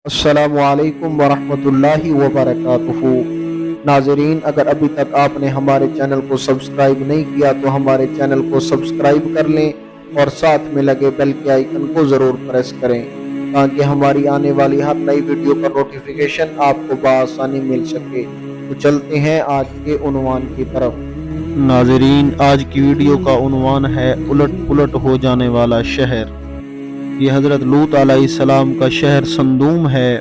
السلام علیکم ورحمۃ اللہ وبرکاتہ۔ ناظرین، اگر ابھی تک آپ نے ہمارے چینل کو سبسکرائب نہیں کیا تو ہمارے چینل کو سبسکرائب کر لیں اور ساتھ میں لگے بیل کے آئیکن کو ضرور پریس کریں تاکہ ہماری آنے والی ہر نئی ویڈیو کا نوٹیفیکیشن آپ کو بآسانی مل سکے۔ تو چلتے ہیں آج کے عنوان کی طرف۔ ناظرین، آج کی ویڈیو کا عنوان ہے الٹ پلٹ ہو جانے والا شہر۔ یہ حضرت لوط علیہ السلام کا شہر صدوم ہے،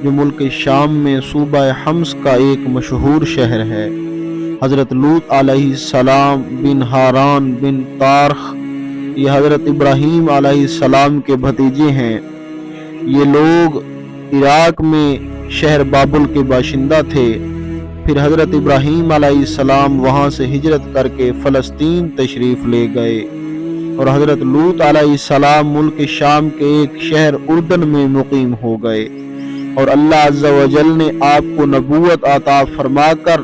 جو ملک شام میں صوبہ حمص کا ایک مشہور شہر ہے۔ حضرت لوط علیہ السلام بن ہاران بن تارخ یہ حضرت ابراہیم علیہ السلام کے بھتیجے ہیں۔ یہ لوگ عراق میں شہر بابل کے باشندہ تھے۔ پھر حضرت ابراہیم علیہ السلام وہاں سے ہجرت کر کے فلسطین تشریف لے گئے، اور حضرت لوط علیہ السلام ملک شام کے ایک شہر اردن میں مقیم ہو گئے، اور اللہ عز و جل نے آپ کو نبوت عطا فرما کر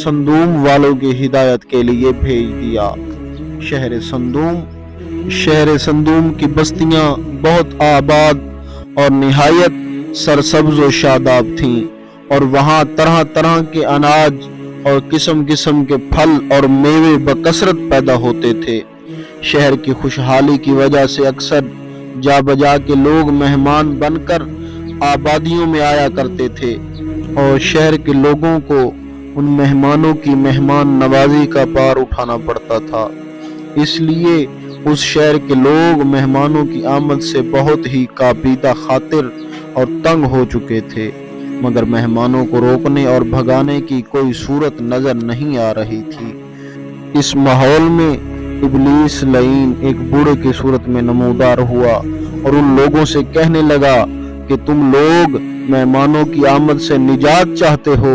صدوم والوں کی ہدایت کے لیے بھیج دیا۔ شہر صدوم کی بستیاں بہت آباد اور نہایت سرسبز و شاداب تھیں، اور وہاں طرح طرح کے اناج اور قسم قسم کے پھل اور میوے بکثرت پیدا ہوتے تھے۔ شہر کی خوشحالی کی وجہ سے اکثر جا بجا کے لوگ مہمان بن کر آبادیوں میں آیا کرتے تھے، اور شہر کے لوگوں کو ان مہمانوں کی مہمان نوازی کا بار اٹھانا پڑتا تھا۔ اس لیے اس شہر کے لوگ مہمانوں کی آمد سے بہت ہی قابیدہ خاطر اور تنگ ہو چکے تھے، مگر مہمانوں کو روکنے اور بھگانے کی کوئی صورت نظر نہیں آ رہی تھی۔ اس ماحول میں ابلیس لعین ایک بوڑھے کی صورت میں نمودار ہوا، اور ان لوگوں سے کہنے لگا کہ تم لوگ مہمانوں کی آمد سے نجات چاہتے ہو،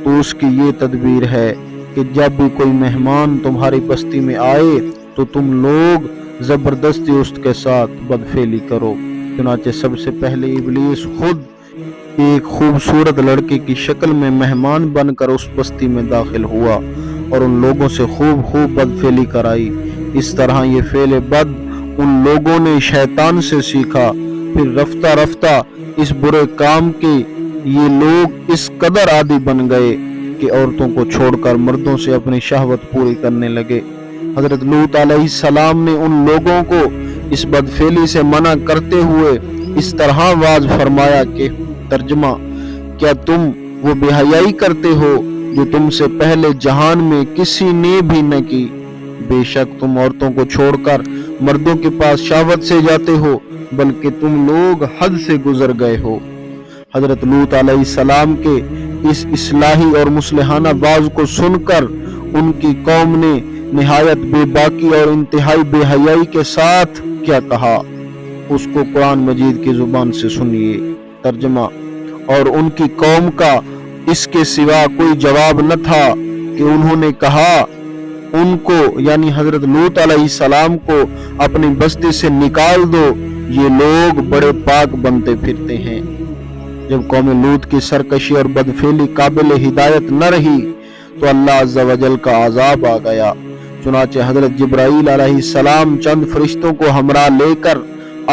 تو اس کی یہ تدبیر ہے کہ جب بھی کوئی مہمان تمہاری بستی میں آئے تو تم لوگ زبردستی اس کے ساتھ بدفعلی کرو۔ چنانچہ سب سے پہلے ابلیس خود ایک خوبصورت لڑکے کی شکل میں مہمان بن کر اس بستی میں داخل ہوا، اور ان لوگوں سے خوب بدفعلی کرائی۔ اس طرح یہ فعل بد ان لوگوں نے شیطان سے سیکھا۔ پھر رفتہ رفتہ اس برے کام کے یہ لوگ اس قدر عادی بن گئے کہ عورتوں کو چھوڑ کر مردوں سے اپنی شہوت پوری کرنے لگے۔ حضرت لوط علیہ السلام نے ان لوگوں کو اس بدفعلی سے منع کرتے ہوئے اس طرح واعظ فرمایا کہ ترجمہ: کیا تم وہ بے حیائی کرتے ہو جو تم سے پہلے جہان میں کسی نے بھی نہ کی؟ بے شک تم عورتوں کو چھوڑ کر مردوں کے پاس شہوت سے جاتے ہو، بلکہ تم لوگ حد سے گزر گئے ہو۔ حضرت لوط علیہ السلام کے اس اصلاحی اور مصلحانہ واعظ کو سن کر ان کی قوم نے نہایت بے باکی اور انتہائی بے حیائی کے ساتھ کیا کہا، اس کو قرآن مجید کی زبان سے سنیے۔ ترجمہ: اور ان کی قوم کا اس کے سوا کوئی جواب نہ تھا کہ انہوں نے کہا ان کو یعنی حضرت لوط علیہ السلام کو اپنی بستی سے نکال دو، یہ لوگ بڑے پاک بنتے پھرتے ہیں۔ جب قوم لوط کی سرکشی اور بدفعلی قابل ہدایت نہ رہی تو اللہ عز و جل کا عذاب آ گیا۔ چنانچہ حضرت جبرائیل علیہ السلام چند فرشتوں کو ہمراہ لے کر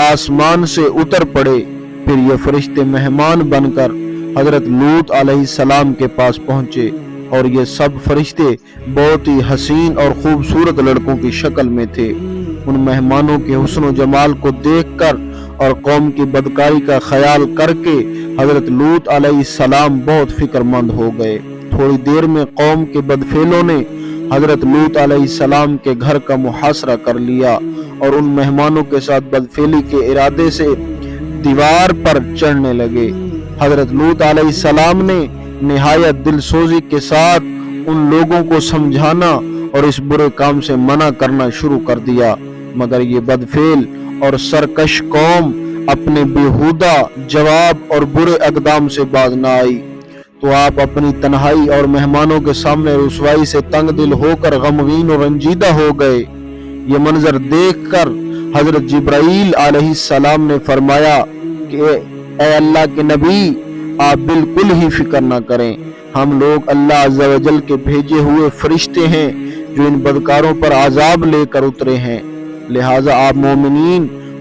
آسمان سے اتر پڑے۔ پھر یہ فرشتے مہمان بن کر حضرت لوط علیہ السلام کے پاس پہنچے، اور یہ سب فرشتے بہت ہی حسین اور خوبصورت لڑکوں کی شکل میں تھے۔ ان مہمانوں کے حسن و جمال کو دیکھ کر اور قوم کی بدکاری کا خیال کر کے حضرت لوط علیہ السلام بہت فکر مند ہو گئے۔ تھوڑی دیر میں قوم کے بدفعلوں نے حضرت لوط علیہ السلام کے گھر کا محاصرہ کر لیا، اور ان مہمانوں کے ساتھ بدفعلی کے ارادے سے دیوار پر چڑھنے لگے۔ حضرت لوط علیہ السلام نے نہایت دل سوزی کے ساتھ ان لوگوں کو سمجھانا اور اس برے کام سے منع کرنا شروع کر دیا، مگر یہ بدفعل اور سرکش قوم اپنے بیہودہ جواب اور برے اقدام سے باز نہ آئی، تو آپ اپنی تنہائی اور مہمانوں کے سامنے رسوائی سے تنگ دل ہو کر غمگین اور رنجیدہ ہو گئے۔ یہ منظر دیکھ کر حضرت جبرائیل علیہ السلام نے فرمایا کہ اے اللہ کے نبی، آپ بالکل ہی فکر نہ کریں، ہم لوگ اللہ عز و جل کے بھیجے ہوئے فرشتے ہیں جو ان بدکاروں پر عذاب لے کر اترے ہیں، لہٰذا آپ مومنین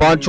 5